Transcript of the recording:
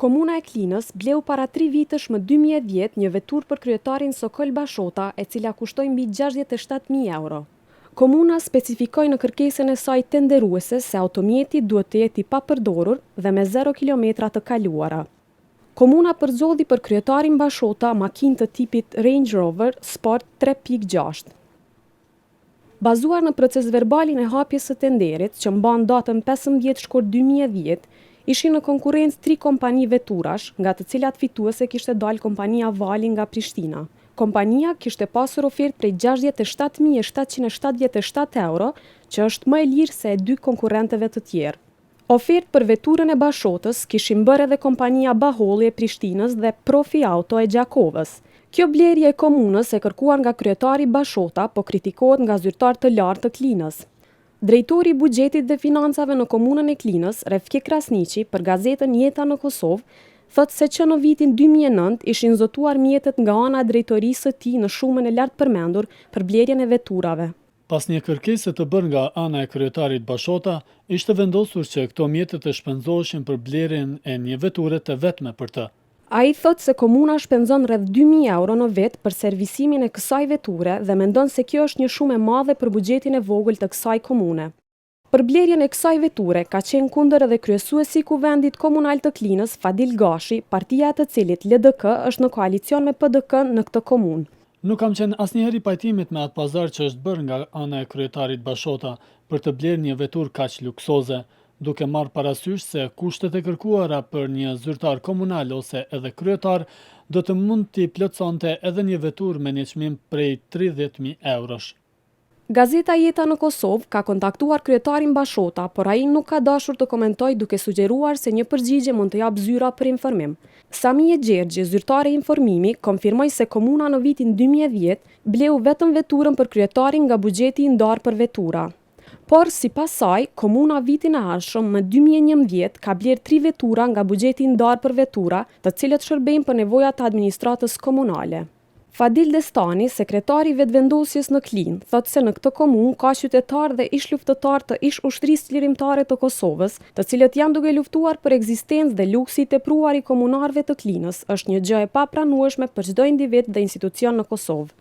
Komuna e Klinës bleu para 3 vitesh më 2010 një veturë për kryetarin Sokol Bashota, e cila kushtoi mbi 67.000 euro. Komuna specifikoi në kërkesën e saj tenderuese se automjeti duhet të jetë i papërdorur dhe me 0 kilometra të kaluara. Komuna përzolli për kryetarin Bashota makinë të tipit Range Rover Sport 3.6. Bazuar në proces verbalin e hapjes së tenderit, që mban datën 15 shkurt 2010, ishin në konkurrencë 3 kompani veturash, nga të cilat fituese kishte dalë kompania Vali nga Prishtina. Kompania kishte pasur ofertë prej 67.777 euro, që është më e lirë se e 2 konkurrentëve të tjerë. Ofertë për veturën e Bashotës kishin bërë edhe kompania Baholli e Prishtinës dhe Profi Auto e Gjakovës. Kjo blerje e komunës e kërkuar nga kryetari Bashota, po kritikohet nga zyrtar të lartë të Klinës. Drejtori i buxhetit dhe financave në komunën e Klinës, Refke Krasniqi, për gazetën Jeta në Kosovë, thotë se që në vitin 2009 ishin zotuar mjetet nga ana e drejtorisë së tij në shumën e lartë përmendur për blerjen e veturave. Pas një kërkese të bërë nga ana e kryetarit Bashota, ishte vendosur që këto mjetet të shpenzoheshin për blerjen e një veture të vetme për të. Ai thotë se komuna shpenzon rreth 2.000 euro në vit për servisimin e kësaj veture dhe mendon se kjo është një shumë e madhe për buxhetin e vogël të kësaj komune. Për blerjen e kësaj veture ka qenë kundër edhe kryesuesi i Kuvendit Komunal të Klinës, Fadil Gashi, partia e të cilit LDK është në koalicion me PDK në këtë komunë. Nuk kam qenë asnjëherë i pajtimit me atë pazar që është bërë nga ana e kryetarit Bashota për të blerë një veturë kaq luksoze, duke marrë parasysh se kushtet e kërkuara për një zyrtar komunal ose edhe kryetar do të mund t'i plotësonte edhe një veturë me një çmim prej 30.000 eurosh. Gazeta Jeta në Kosovë ka kontaktuar kryetarin Bashota, por ai nuk ka dashur të komentojë, duke sugjeruar se një përgjigje mund të jap zyra për informim. Samije Gjergji, zyrtare e informimi, konfirmoi se komuna në vitin 2010 bleu vetëm veturën për kryetarin nga buxheti i ndarë për vetura. Por, sipas saj, komuna vitin e ardhshëm më 2011 ka blerë 3 vetura nga buxheti i ndarë për vetura, të cilët shërbejnë për nevojat e administratës komunale. Fadil Destani, sekretari i vetëvendosjes në Klinë, thotë se në këtë komunë ka qytetarë dhe ish luftëtar të ish ushtrisë lirimtare të Kosovës, të cilët janë duke luftuar për ekzistencë dhe luksi i tepruar i komunarëve të Klinës, është një gjë e papranueshme për çdo individ dhe institucion në Kosovë.